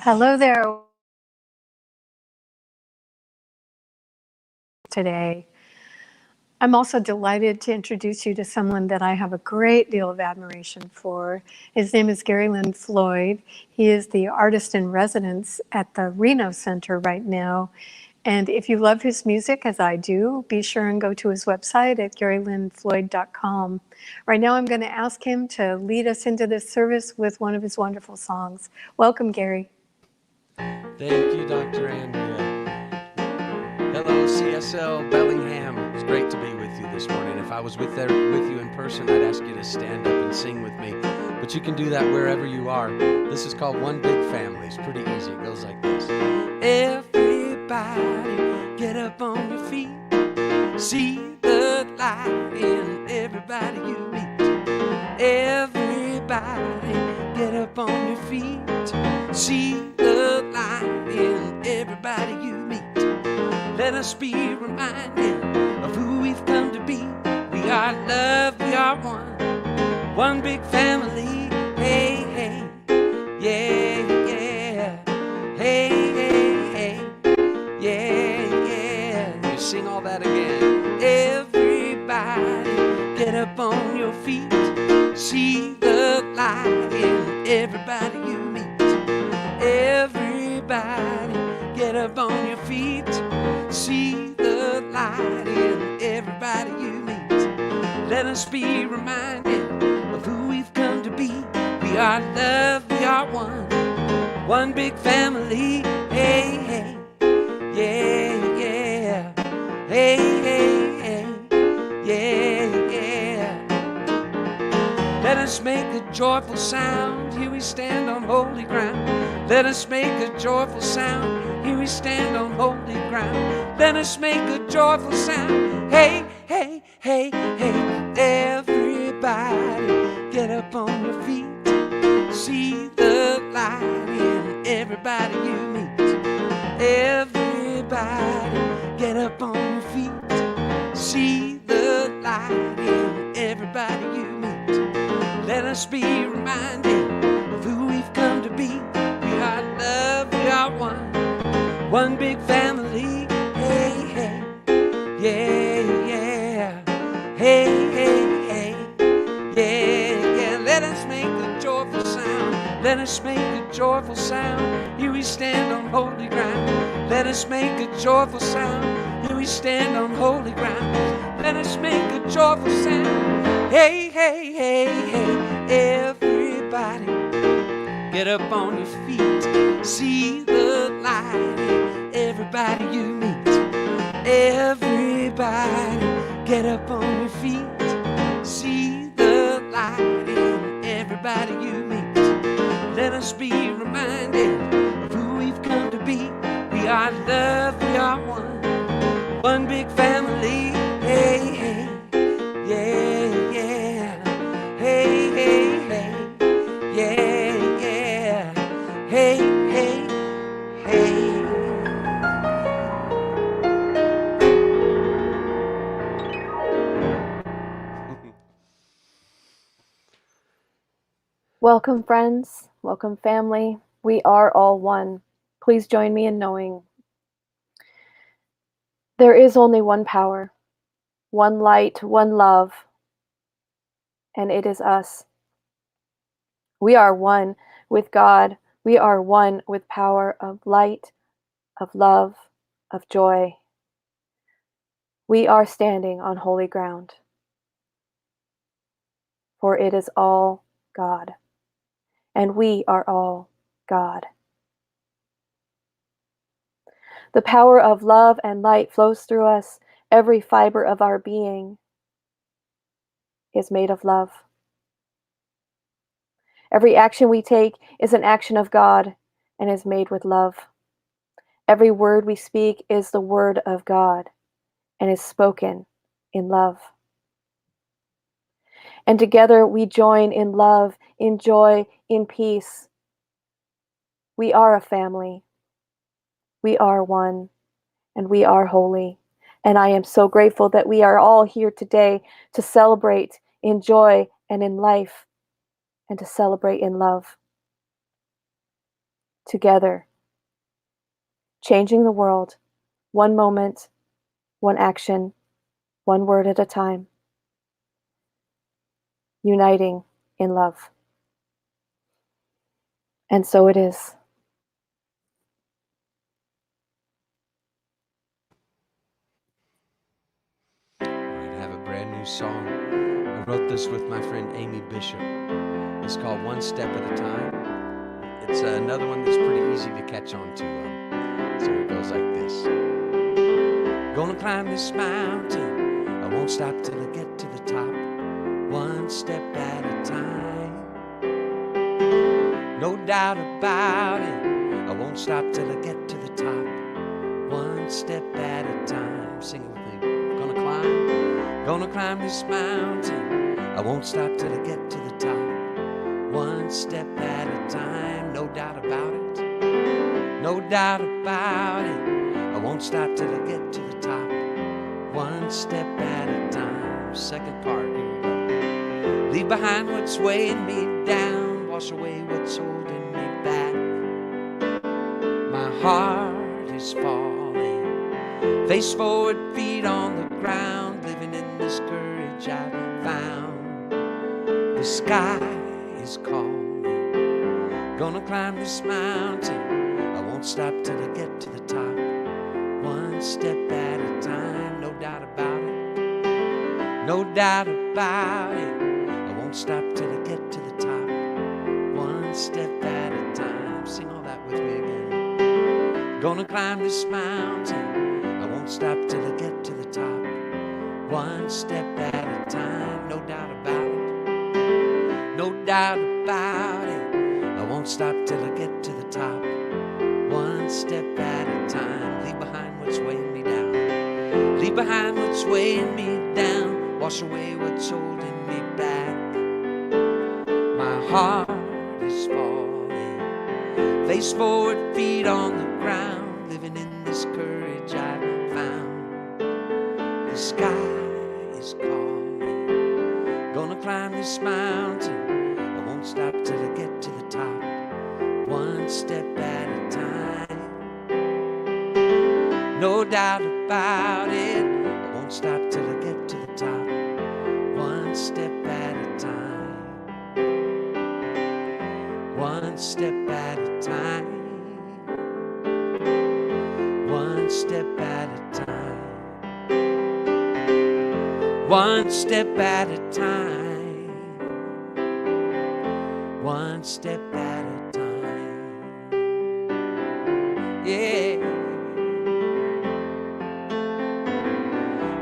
Hello there today. I'm also delighted to introduce you to someone that I have a great deal of admiration for. His name is Gary Lynn Floyd. He is the artist in residence at the Reno Center right now. And if you love his music, as I do, be sure and go to his website at GaryLynnFloyd.com. Right now, I'm going to ask him to lead us into this service with one of his wonderful songs. Welcome, Gary. Thank you, Dr. Andrea. Hello, CSL Bellingham. It's great to be with you this morning. If I was with you in person, I'd ask you to stand up and sing with me. But you can do that wherever you are. This is called One Big Family. It's pretty easy. It goes like this. Everybody, get up on your feet. See the light in everybody you meet. Everybody, get up on your feet. See the light in everybody you meet. Let us be reminded of who we've come to be. We are love, we are one big family. Hey, hey, yeah, yeah. Hey, hey, hey, yeah, yeah. You sing all that again. Everybody, get up on your feet. See the light in everybody you meet. Everybody, get up on your feet. See the light in everybody you meet. Let us be reminded of who we've come to be. We are love, we are one big family. Hey, hey, yeah, yeah. Hey, hey, hey, yeah, yeah. Let us make a joyful sound. Here we stand on holy ground. Let us make a joyful sound. Here we stand on holy ground. Let us make a joyful sound. Hey, hey, hey, hey. Everybody, get up on your feet. See the light in everybody you meet. Everybody, get up on your feet. See the light in everybody you meet. Let us be reminded of who we've come to be. We are love, we are one big family. Hey, hey, yeah, yeah. Hey, hey, hey, yeah, yeah. Let us make a joyful sound. Let us make a joyful sound. Here we stand on holy ground. Let us make a joyful sound. Here we stand on holy ground. Let us make a joyful sound. Hey, hey, hey, hey, everybody, get up on your feet. See the light in everybody you meet. Everybody, get up on your feet. See the light in everybody you meet. Let us be reminded of who we've come to be. We are love, we are one big family. Hey, hey, yeah, yeah. Hey, hey, hey, yeah, yeah. Hey, hey, hey. Welcome, friends. Welcome, family. We are all one. Please join me in knowing there is only one power, one light, one love, and it is us. We are one with God. We are one with power of light, of love, of joy. We are standing on holy ground, for it is all God, and we are all God. The power of love and light flows through us. Every fiber of our being is made of love. Every action we take is an action of God and is made with love. Every word we speak is the word of God and is spoken in love. And together we join in love, in joy, in peace. We are a family. We are one, and we are holy. And I am so grateful that we are all here today to celebrate in joy and in life, and to celebrate in love. together, changing the world, one moment, one action, one word at a time, uniting in love. And so it is. All right, I have a brand new song. I wrote this with my friend Amy Bishop. It's called One Step at a Time. It's another one that's pretty easy to catch on to. So it goes like this. Gonna climb this mountain. I won't stop till I get to the top. One step at a time. No doubt about it. I won't stop till I get to the top. One step at a time. Sing it with me. Gonna climb this mountain. I won't stop till I get to the top. One step at a time. No doubt about it. No doubt about it. I won't stop till I get to the top. One step at a time. Second part, here we go. Leave behind what's weighing me down. Wash away what's holding me back. My heart is falling. Face forward, feet on the ground. Living in this courage I found. The sky is calling. Gonna climb this mountain. I won't stop till I get to the top. One step at a time. No doubt about it. No doubt about it. I won't stop till I get to the top. One step at a time. Sing all that with me again. Gonna climb this mountain. I won't stop till I get to the top. One step at a time. No doubt about it. No doubt about it. I won't stop till I get to the top. One step at a time. Leave behind what's weighing me down. Leave behind what's weighing me down. Wash away what's holding me back. My heart is falling. Face forward, feet on the ground. Living in this courage I found. The sky is calling. Gonna climb this mountain. I won't stop till I get to the top. One step at a time. No doubt about it. I won't stop till I get to the top. One step at a time. One step at a time. One step at a time. One step at a time. One step at a time. Yeah.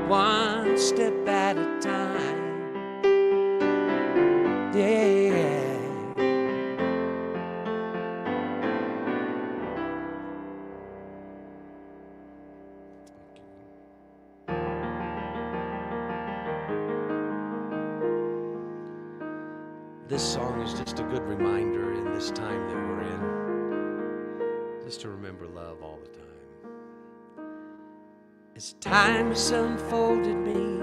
One step at a time. Yeah. This song is just a good reminder in this time that we're in, just to remember love all the time. As time has unfolded me,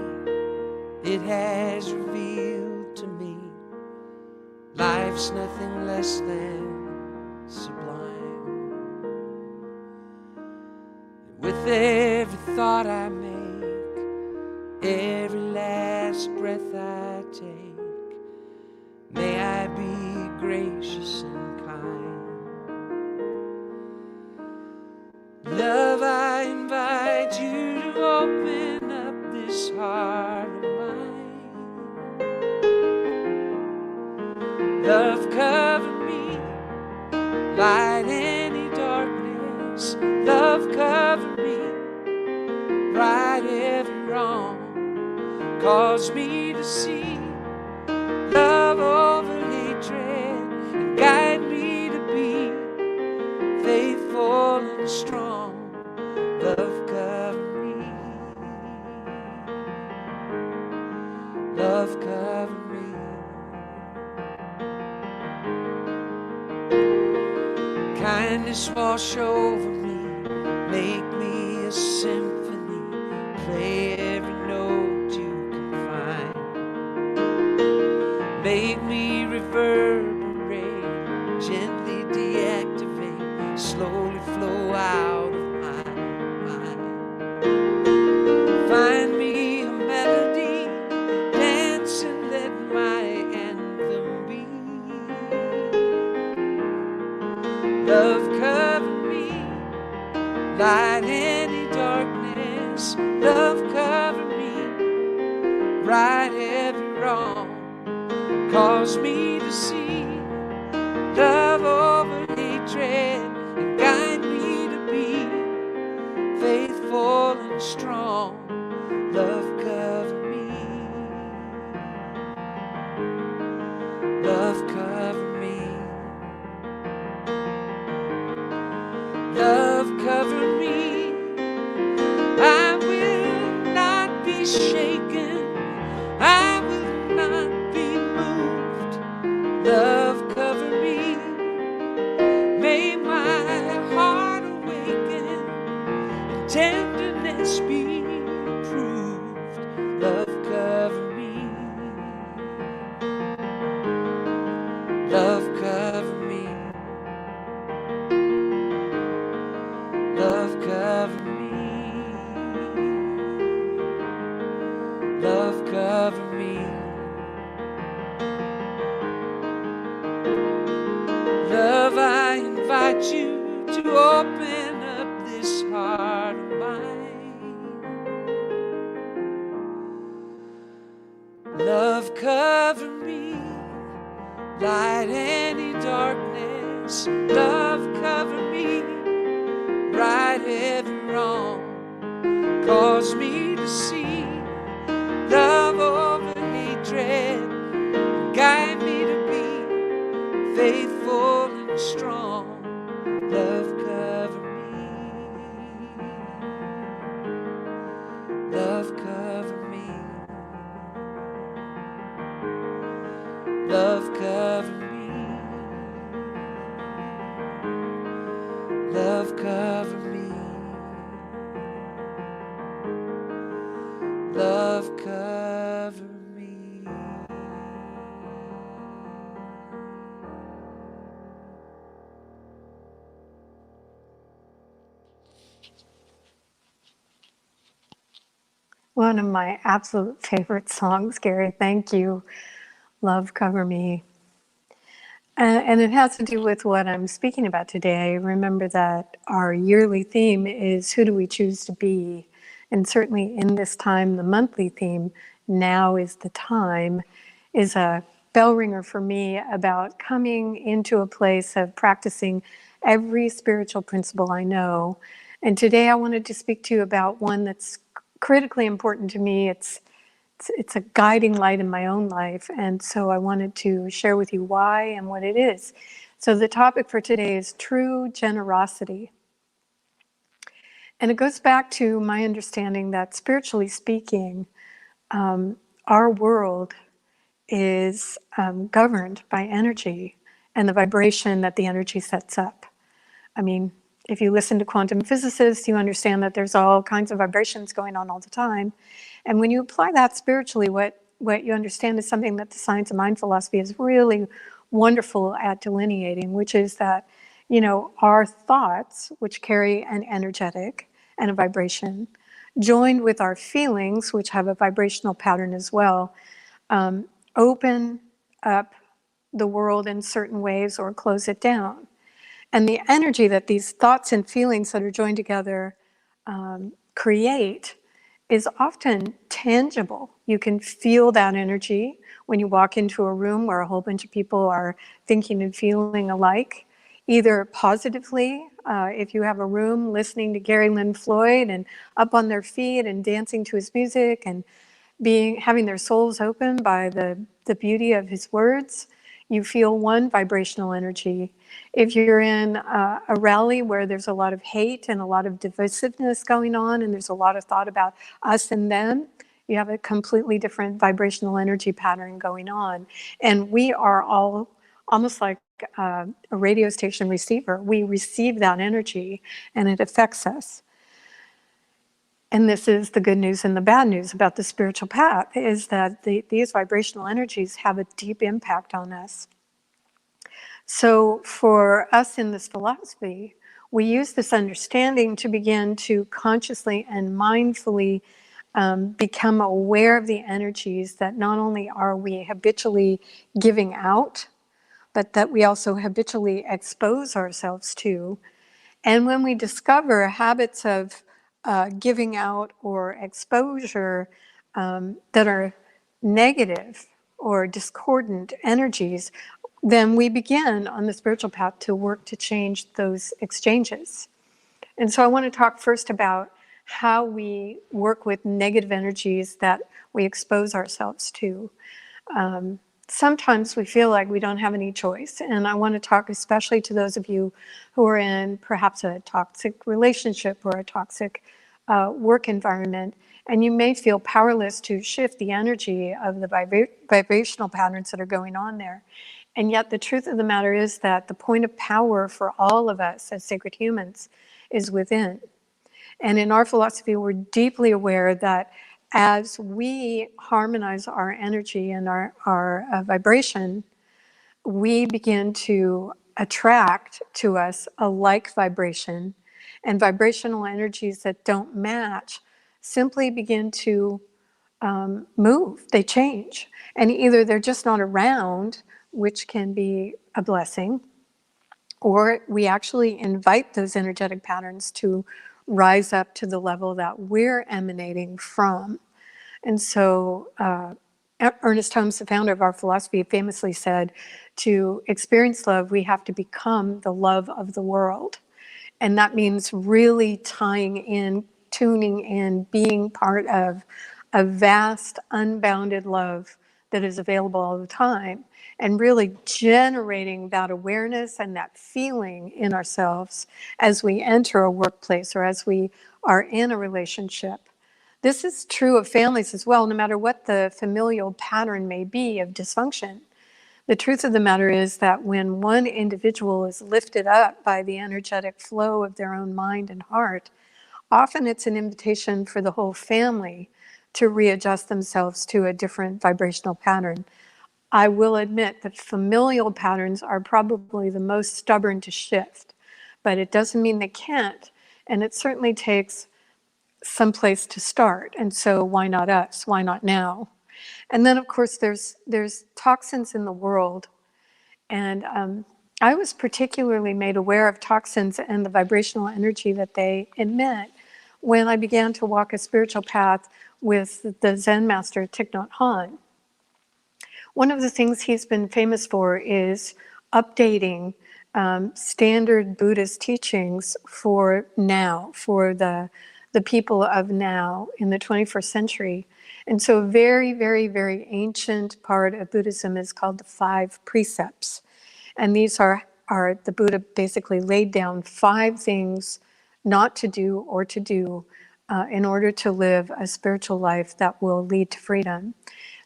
it has revealed to me life's nothing less than sublime. With every thought I make, every last breath I take, may I be gracious and kind. Love, I invite you to open up this heart of mine. Love, cover me, light any darkness. Love, cover me, right every wrong. Cause me to see love over hatred, and guide me to be faithful and strong. Love, cover me. Love, cover me. Kindness wash over me, make me a symphony, play every note you can find. Make me reverberate, gently deactivate Love cover me, light any darkness. Love cover me, right every wrong. Cause me to see love over hatred, and guide me to be faithful and strong. Love cover me, love cover me, love cover me. I will not be shaken, I will not be moved. Love cover me, may my heart awaken and tenderness be proved. Love cover me, love cover me, love cover me, love cover me. Love, I invite you to open up this heart of mine. Love cover me, light any darkness. Love cover me, right every wrong. Cause me to see love over hatred, guide me to be faithful and strong. Love cover me, love cover me, love cover me, love cover me, love cover me. One of my absolute favorite songs, Gary. Thank you. Love Cover Me. And it has to do with what I'm speaking about today. Remember that our yearly theme is who do we choose to be? And certainly in this time, the monthly theme, now is the time, is a bell ringer for me about coming into a place of practicing every spiritual principle I know. And today I wanted to speak to you about one that's critically important to me. It's a guiding light in my own life, and so I wanted to share with you why and what it is. So the topic for today is true generosity. And it goes back to my understanding that spiritually speaking, our world is governed by energy and the vibration that the energy sets up. I mean, if you listen to quantum physicists, you understand that there's all kinds of vibrations going on all the time. And when you apply that spiritually, what you understand is something that the science of mind philosophy is really wonderful at delineating, which is that, our thoughts, which carry an energetic and a vibration, joined with our feelings, which have a vibrational pattern as well, open up the world in certain ways or close it down. And the energy that these thoughts and feelings that are joined together create is often tangible. You can feel that energy when you walk into a room where a whole bunch of people are thinking and feeling alike, either positively, if you have a room listening to Gary Lynn Floyd and up on their feet and dancing to his music and having their souls opened by the beauty of his words, you feel one vibrational energy. If you're in a rally where there's a lot of hate and a lot of divisiveness going on, and there's a lot of thought about us and them, you have a completely different vibrational energy pattern going on. And we are all almost like a radio station receiver. We receive that energy and it affects us. And this is the good news and the bad news about the spiritual path, is that these vibrational energies have a deep impact on us. So for us in this philosophy, we use this understanding to begin to consciously and mindfully become aware of the energies that not only are we habitually giving out, but that we also habitually expose ourselves to. And when we discover habits of giving out or exposure that are negative or discordant energies, then we begin on the spiritual path to work to change those exchanges. And so I want to talk first about how we work with negative energies that we expose ourselves to. Sometimes we feel like we don't have any choice. And I want to talk especially to those of you who are in perhaps a toxic relationship or a toxic work environment. And you may feel powerless to shift the energy of the vibrational patterns that are going on there. And yet the truth of the matter is that the point of power for all of us as sacred humans is within. And in our philosophy, we're deeply aware that as we harmonize our energy and our vibration, we begin to attract to us a like vibration, and vibrational energies that don't match simply begin to move, they change. And either they're just not around, which can be a blessing, or we actually invite those energetic patterns to rise up to the level that we're emanating from. And so Ernest Holmes, the founder of our philosophy, famously said, to experience love, we have to become the love of the world. And that means really tying in, tuning in, being part of a vast, unbounded love that is available all the time, and really generating that awareness and that feeling in ourselves as we enter a workplace or as we are in a relationship. This is true of families as well, no matter what the familial pattern may be of dysfunction. The truth of the matter is that when one individual is lifted up by the energetic flow of their own mind and heart, often it's an invitation for the whole family to readjust themselves to a different vibrational pattern. I will admit that familial patterns are probably the most stubborn to shift, but it doesn't mean they can't. And it certainly takes some place to start. And so why not us? Why not now? And then, of course, there's toxins in the world. And I was particularly made aware of toxins and the vibrational energy that they emit when I began to walk a spiritual path with the Zen master Thich Nhat Hanh. One of the things he's been famous for is updating standard Buddhist teachings for now, for the people of now in the 21st century. And so a very, very, very ancient part of Buddhism is called the 5 precepts. And these are the Buddha basically laid down 5 things not to do or to do in order to live a spiritual life that will lead to freedom.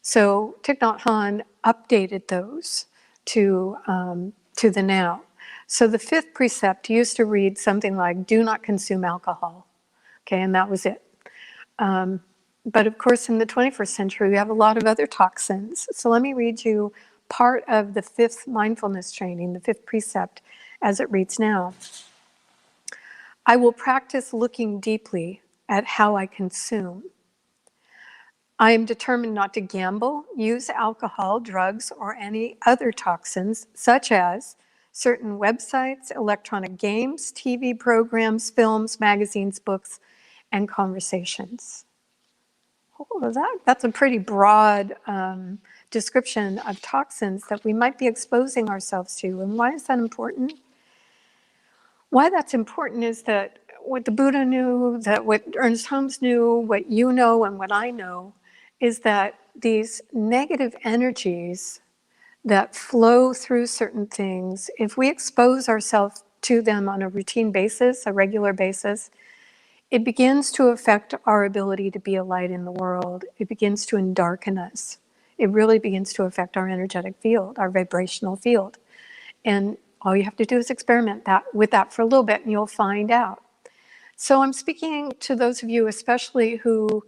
So Thich Nhat Hanh updated those to the now. So the 5th precept used to read something like, do not consume alcohol. Okay, and that was it. But of course, in the 21st century, we have a lot of other toxins. So let me read you part of the 5th mindfulness training, the 5th precept, as it reads now. I will practice looking deeply at how I consume. I am determined not to gamble, use alcohol, drugs, or any other toxins, such as certain websites, electronic games, TV programs, films, magazines, books, and conversations. Oh, that's a pretty broad description of toxins that we might be exposing ourselves to. And why is that important? Why that's important is that what the Buddha knew, that what Ernest Holmes knew, what you know and what I know, is that these negative energies that flow through certain things, if we expose ourselves to them on a routine basis, a regular basis, it begins to affect our ability to be a light in the world. It begins to darken us. It really begins to affect our energetic field, our vibrational field. And all you have to do is experiment with that for a little bit and you'll find out. So I'm speaking to those of you especially who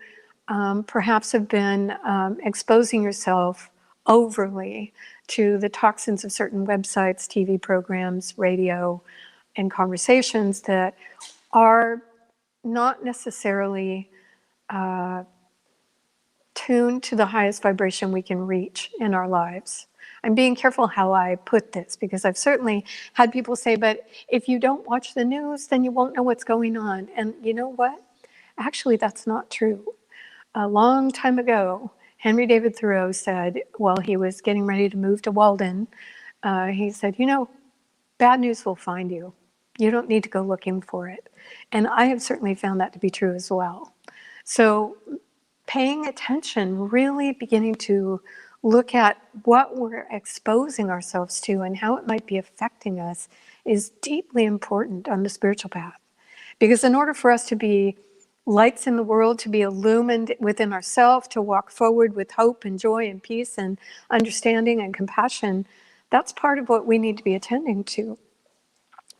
perhaps have been exposing yourself overly to the toxins of certain websites, TV programs, radio, and conversations that are not necessarily tuned to the highest vibration we can reach in our lives. I'm being careful how I put this, because I've certainly had people say, but if you don't watch the news, then you won't know what's going on. And you know what? Actually, that's not true. A long time ago, Henry David Thoreau said, while he was getting ready to move to Walden, he said, you know, bad news will find you. You don't need to go looking for it. And I have certainly found that to be true as well. So paying attention, really beginning to look at what we're exposing ourselves to and how it might be affecting us, is deeply important on the spiritual path. Because in order for us to be lights in the world, to be illumined within ourselves, to walk forward with hope and joy and peace and understanding and compassion, that's part of what we need to be attending to.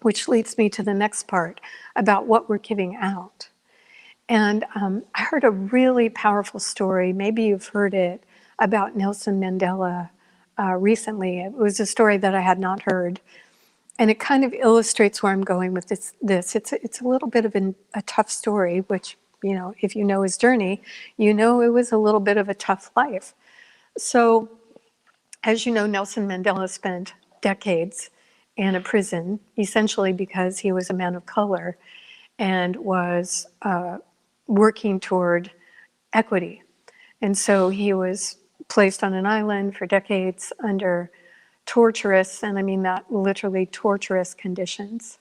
Which leads me to the next part about what we're giving out. And I heard a really powerful story, maybe you've heard it, about Nelson Mandela recently. It was a story that I had not heard. And it kind of illustrates where I'm going with this. It's a little bit of a tough story, which, you know, if you know his journey, you know it was a little bit of a tough life. So, as you know, Nelson Mandela spent decades in a prison, essentially because he was a man of color and was working toward equity. And so he was placed on an island for decades under torturous, and I mean that literally torturous conditions.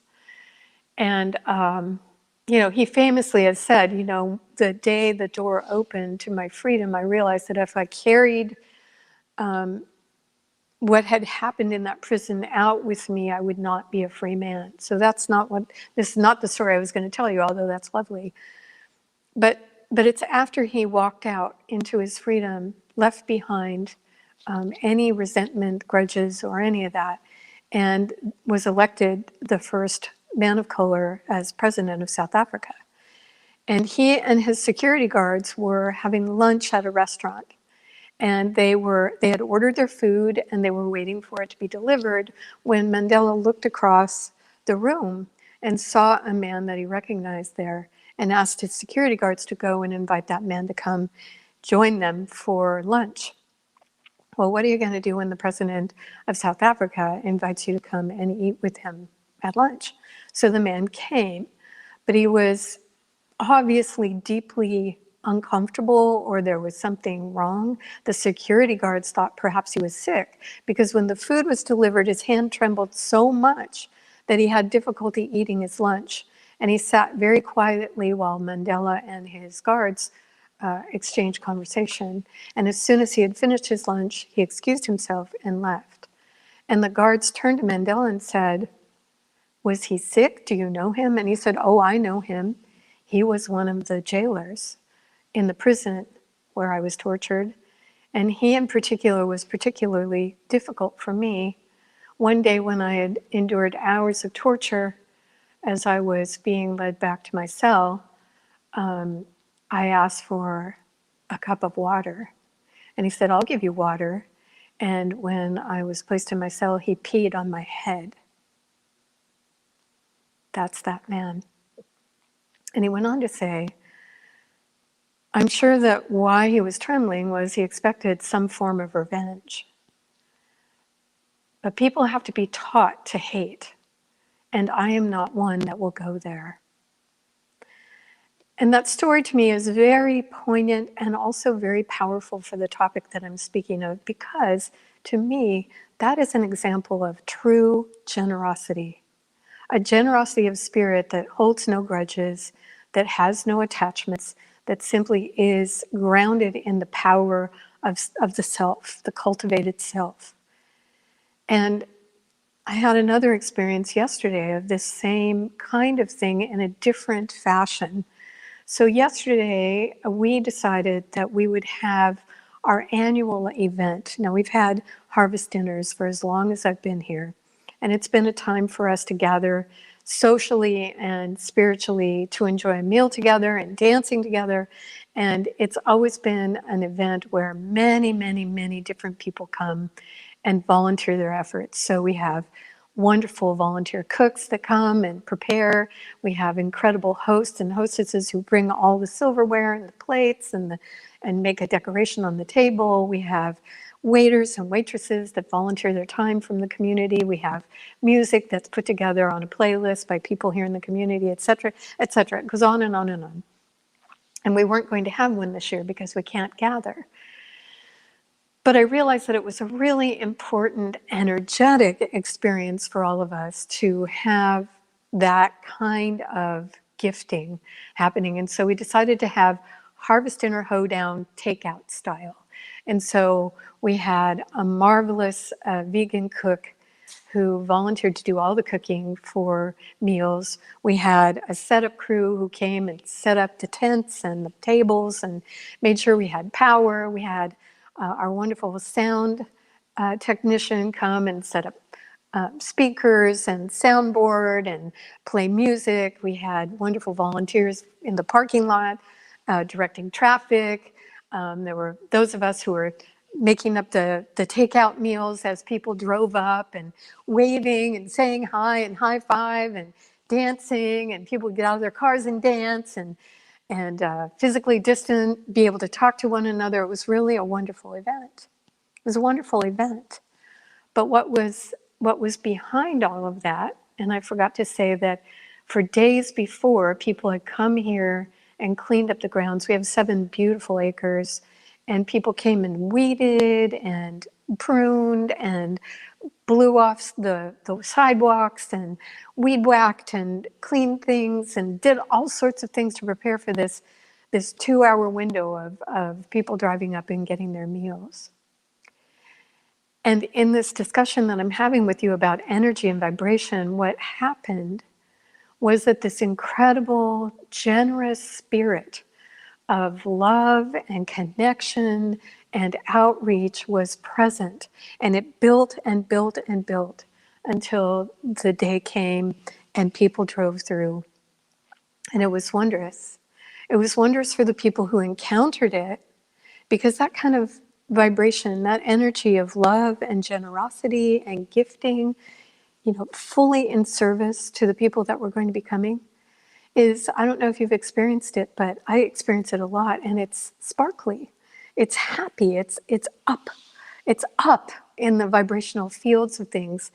And, you know, he famously has said, you know, the day the door opened to my freedom, I realized that if I carried what had happened in that prison out with me, I would not be a free man. So that's not what, this is not the story I was going to tell you, although that's lovely. But it's after he walked out into his freedom, left behind any resentment, grudges, or any of that, and was elected the first man of color as president of South Africa. And he and his security guards were having lunch at a restaurant. And they had ordered their food and they were waiting for it to be delivered when Mandela looked across the room and saw a man that he recognized there and asked his security guards to go and invite that man to come join them for lunch. Well, what are you going to do when the president of South Africa invites you to come and eat with him at lunch? So the man came, but he was obviously deeply uncomfortable, or there was something wrong. The security guards thought perhaps he was sick, because when the food was delivered, his hand trembled so much that he had difficulty eating his lunch. And he sat very quietly while Mandela and his guards exchanged conversation. And as soon as he had finished his lunch, he excused himself and left. And the guards turned to Mandela and said, "Was he sick? Do you know him?" And he said, "Oh, I know him. He was one of the jailers in the prison where I was tortured. And he in particular was particularly difficult for me. One day when I had endured hours of torture, as I was being led back to my cell, I asked for a cup of water. And he said, "I'll give you water." And when I was placed in my cell, he peed on my head. That's that man. And he went on to say, I'm sure that why he was trembling was he expected some form of revenge. But people have to be taught to hate, and I am not one that will go there. And that story to me is very poignant and also very powerful for the topic that I'm speaking of, because to me, that is an example of true generosity. A generosity of spirit that holds no grudges, that has no attachments, that simply is grounded in the power of the self, the cultivated self. And I had another experience yesterday of this same kind of thing in a different fashion. So yesterday, we decided that we would have our annual event. Now, we've had harvest dinners for as long as I've been here, and it's been a time for us to gather socially and spiritually to enjoy a meal together and dancing together. And it's always been an event where many, many, many different people come and volunteer their efforts. So we have wonderful volunteer cooks that come and prepare. We have incredible hosts and hostesses who bring all the silverware and the plates and make a decoration on the table. We have waiters and waitresses that volunteer their time from the community. We have music that's put together on a playlist by people here in the community, et cetera, et cetera. It goes on and on and on. And we weren't going to have one this year because we can't gather. But I realized that it was a really important, energetic experience for all of us to have that kind of gifting happening. And so we decided to have harvest dinner hoedown takeout style. And so we had a marvelous vegan cook who volunteered to do all the cooking for meals. We had a setup crew who came and set up the tents and the tables and made sure we had power. We had our wonderful sound technician come and set up speakers and soundboard and play music. We had wonderful volunteers in the parking lot directing traffic. There were those of us who were making up the takeout meals as people drove up and waving and saying hi and high five and dancing, and people would get out of their cars and dance and physically distant, be able to talk to one another. It was really a wonderful event. It was a wonderful event. But what was behind all of that, and I forgot to say that for days before, people had come here and cleaned up the grounds. We have 7 beautiful acres, and people came and weeded and pruned and blew off the sidewalks and weed whacked and cleaned things and did all sorts of things to prepare for this 2-hour window of people driving up and getting their meals. And in this discussion that I'm having with you about energy and vibration, what happened was that this incredible, generous spirit of love and connection and outreach was present. And it built and built and built until the day came and people drove through. And it was wondrous. It was wondrous for the people who encountered it, because that kind of vibration, that energy of love and generosity and gifting, fully in service to the people that were going to be coming, is, I don't know if you've experienced it, but I experience it a lot, and it's sparkly, it's happy, it's up in the vibrational fields of things,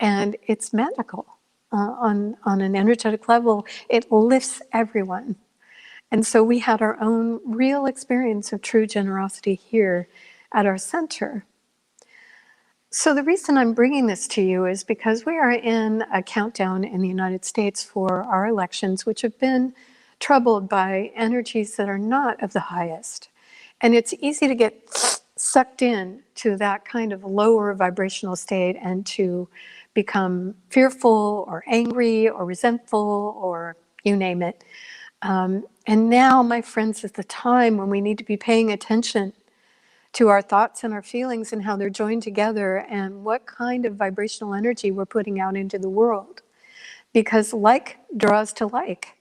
and it's magical on an energetic level. It lifts everyone. And so we had our own real experience of true generosity here at our center. So the reason I'm bringing this to you is because we are in a countdown in the United States for our elections, which have been troubled by energies that are not of the highest. And it's easy to get sucked in to that kind of lower vibrational state and to become fearful or angry or resentful or you name it. And now, my friends, is the time when we need to be paying attention to our thoughts and our feelings and how they're joined together and what kind of vibrational energy we're putting out into the world. Because like draws to like.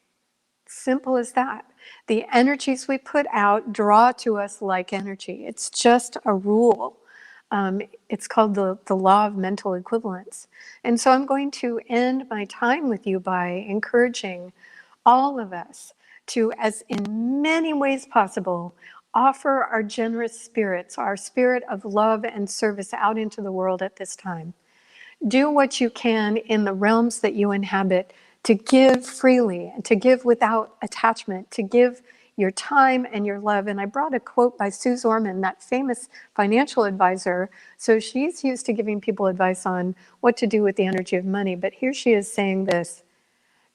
Simple as that. The energies we put out draw to us like energy. It's just a rule. It's called the law of mental equivalence. And so I'm going to end my time with you by encouraging all of us to, as in many ways possible, offer our generous spirits, our spirit of love and service out into the world at this time. Do what you can in the realms that you inhabit to give freely and to give without attachment, to give your time and your love. And I brought a quote by Sue Zorman, that famous financial advisor. So she's used to giving people advice on what to do with the energy of money. But here she is saying this: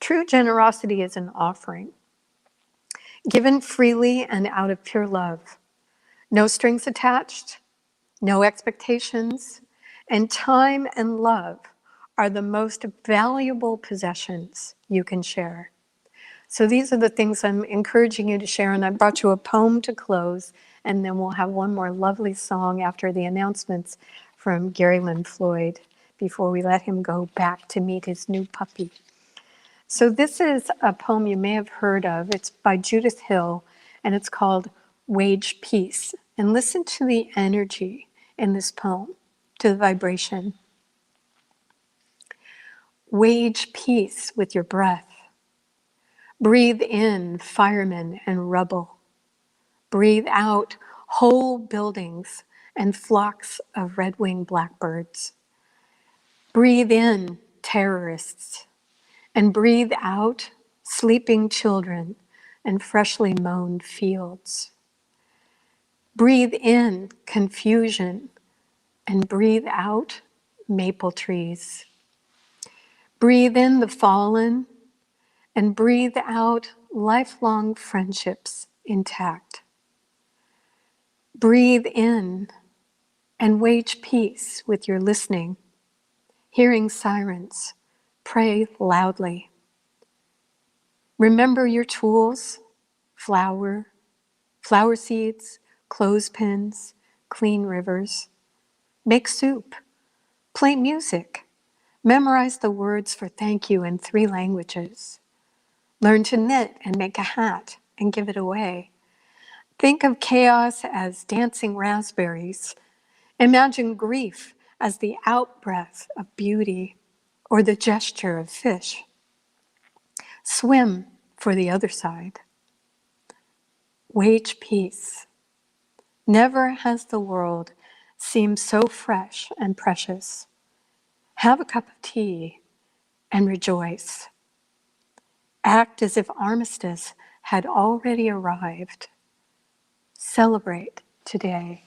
true generosity is an offering, given freely and out of pure love. No strings attached, no expectations, and time and love are the most valuable possessions you can share. So these are the things I'm encouraging you to share, and I brought you a poem to close, and then we'll have one more lovely song after the announcements from Gary Lynn Floyd before we let him go back to meet his new puppy. So this is a poem you may have heard of. It's by Judith Hill, and it's called Wage Peace. And listen to the energy in this poem, to the vibration. Wage peace with your breath. Breathe in firemen and rubble. Breathe out whole buildings and flocks of red-winged blackbirds. Breathe in, terrorists, and breathe out, sleeping children and freshly mown fields. Breathe in, confusion, and breathe out, maple trees. Breathe in the fallen, and breathe out, lifelong friendships intact. Breathe in and wage peace with your listening, hearing sirens, pray loudly. Remember your tools, flour seeds, clothespins, clean rivers. Make soup, play music, memorize the words for thank you in 3 languages. Learn to knit and make a hat and give it away. Think of chaos as dancing raspberries. Imagine grief as the outbreath of beauty or the gesture of fish. Swim for the other side. Wage peace. Never has the world seemed so fresh and precious. Have a cup of tea and rejoice. Act as if armistice had already arrived. Celebrate today.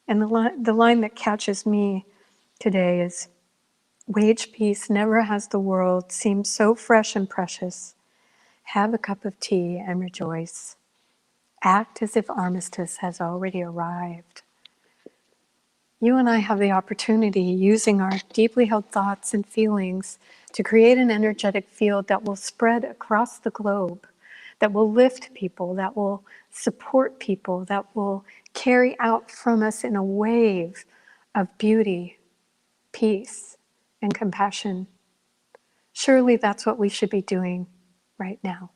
And the line that catches me today is, wage peace, never has the world seemed so fresh and precious. Have a cup of tea and rejoice. Act as if armistice has already arrived. You and I have the opportunity, using our deeply held thoughts and feelings, to create an energetic field that will spread across the globe, that will lift people, that will support people, that will carry out from us in a wave of beauty, peace, and compassion. Surely that's what we should be doing right now.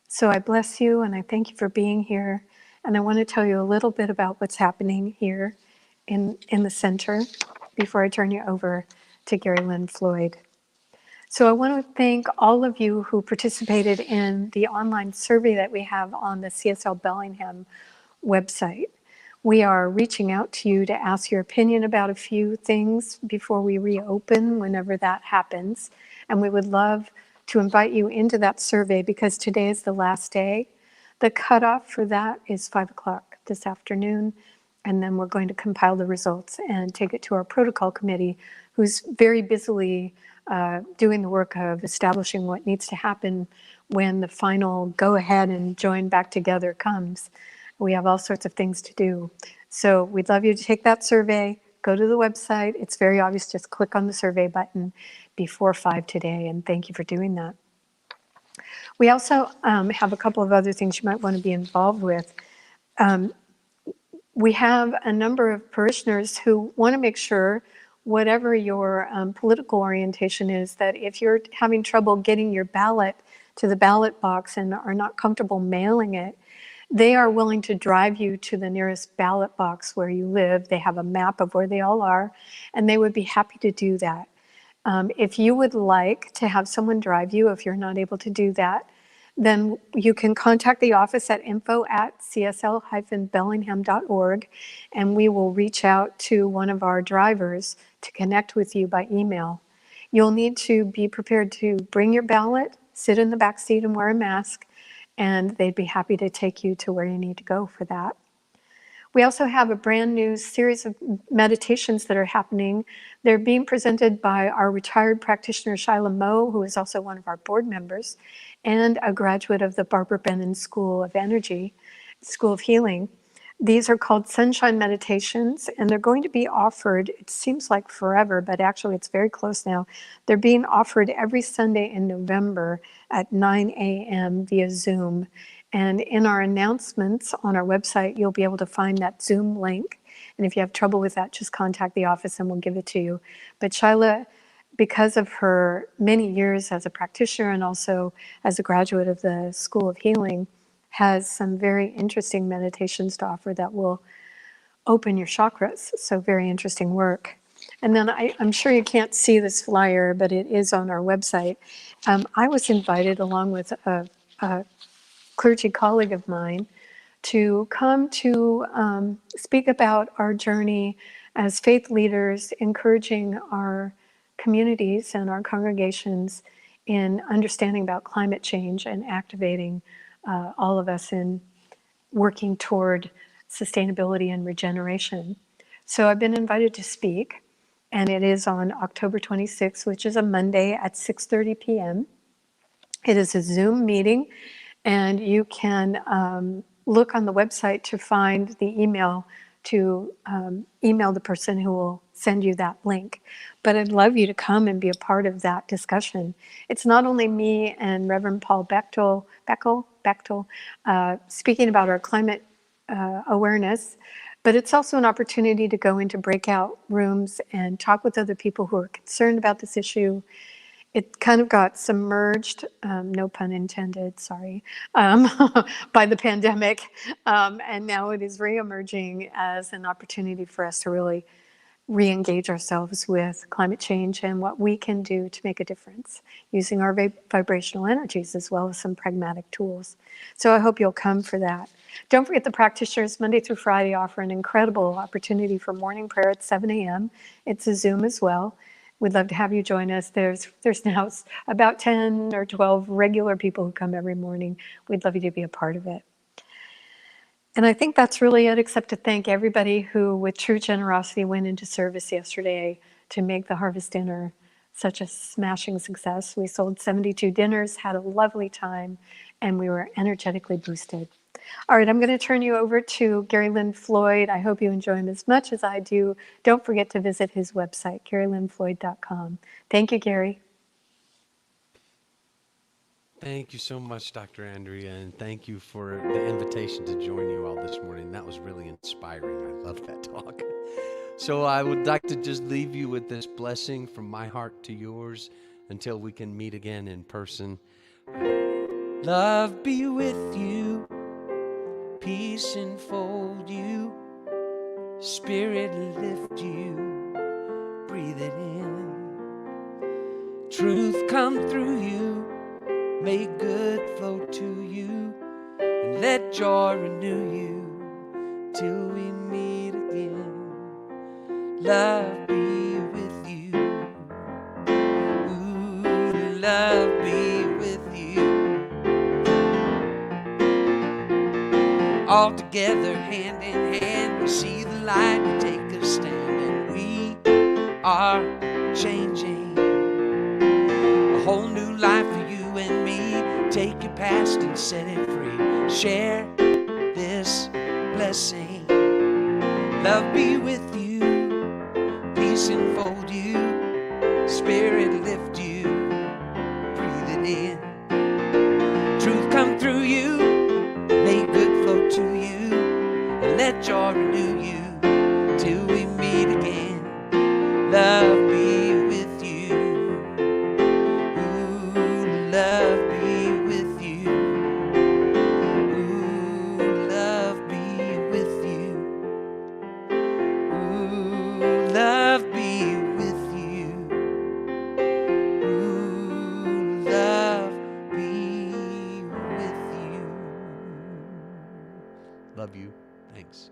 So I bless you and I thank you for being here. And I want to tell you a little bit about what's happening here in the center before I turn you over to Gary Lynn Floyd. So I want to thank all of you who participated in the online survey that we have on the CSL Bellingham website. We are reaching out to you to ask your opinion about a few things before we reopen, whenever that happens. And we would love to invite you into that survey because today is the last day. The cutoff for that is 5 o'clock this afternoon. And then we're going to compile the results and take it to our protocol committee, who's very busily doing the work of establishing what needs to happen when the final go ahead and join back together comes. We have all sorts of things to do. So we'd love you to take that survey, go to the website. It's very obvious, just click on the survey button before 5 today, and thank you for doing that. We also have a couple of other things you might want to be involved with. We have a number of parishioners who want to make sure, whatever your political orientation is, that if you're having trouble getting your ballot to the ballot box and are not comfortable mailing it, they are willing to drive you to the nearest ballot box where you live. They have a map of where they all are, and they would be happy to do that. If you would like to have someone drive you, if you're not able to do that, then you can contact the office at info@csl-bellingham.org, and we will reach out to one of our drivers to connect with you by email. You'll need to be prepared to bring your ballot, sit in the back seat and wear a mask, and they'd be happy to take you to where you need to go for that. We also have a brand new series of meditations that are happening. They're being presented by our retired practitioner, Shyla Moe, who is also one of our board members, and a graduate of the Barbara Brennan School of Energy, School of Healing. These are called Sunshine Meditations, and they're going to be offered, it seems like forever, but actually it's very close now. They're being offered every Sunday in November at 9 a.m. via Zoom. And in our announcements on our website, you'll be able to find that Zoom link. And if you have trouble with that, just contact the office and we'll give it to you. But Shyla, because of her many years as a practitioner and also as a graduate of the School of Healing, has some very interesting meditations to offer that will open your chakras. So very interesting work. And then I'm sure you can't see this flyer, but it is on our website. I was invited along with a clergy colleague of mine to come to speak about our journey as faith leaders, encouraging our communities and our congregations in understanding about climate change and activating all of us in working toward sustainability and regeneration. So I've been invited to speak, and it is on October 26th, which is a Monday at 6:30 p.m. It is a Zoom meeting, and you can look on the website to find the email to email the person who will send you that link. But I'd love you to come and be a part of that discussion. It's not only me and Reverend Paul Bechtel speaking about our climate awareness, but it's also an opportunity to go into breakout rooms and talk with other people who are concerned about this issue. It kind of got submerged, no pun intended, sorry, by the pandemic. And now it is reemerging as an opportunity for us to really re-engage ourselves with climate change and what we can do to make a difference using our vibrational energies as well as some pragmatic tools. So I hope you'll come for that. Don't forget the practitioners Monday through Friday offer an incredible opportunity for morning prayer at 7 a.m. It's a Zoom as well. We'd love to have you join us. There's now about 10 or 12 regular people who come every morning. We'd love you to be a part of it. And I think that's really it, except to thank everybody who, with true generosity, went into service yesterday to make the Harvest Dinner such a smashing success. We sold 72 dinners, had a lovely time, and we were energetically boosted. All right, I'm going to turn you over to Gary Lynn Floyd. I hope you enjoy him as much as I do. Don't forget to visit his website, GaryLynnFloyd.com. Thank you, Gary. Thank you so much, Dr. Andrea, and thank you for the invitation to join you all this morning. That was really inspiring. I love that talk. So I would like to just leave you with this blessing from my heart to yours until we can meet again in person. Love be with you, peace enfold you, spirit lift you, breathe it in. Truth come through you, may good flow to you, and let joy renew you till we meet again. Love be with you. Ooh, love be with you. All together, hand in hand, we see the light, we take a stand, and we are changing. A whole new life for you and me. Take your past and set it free. Share this blessing. Love be with you, peace enfold you, spirit lift you, breathe it in. Truth come through you, may good flow to you, and let joy renew you till we meet again. Love be with you. Ooh, love be with you. Ooh, love be with you. Ooh, love be with you. Ooh, love be with you. Love you. Thanks.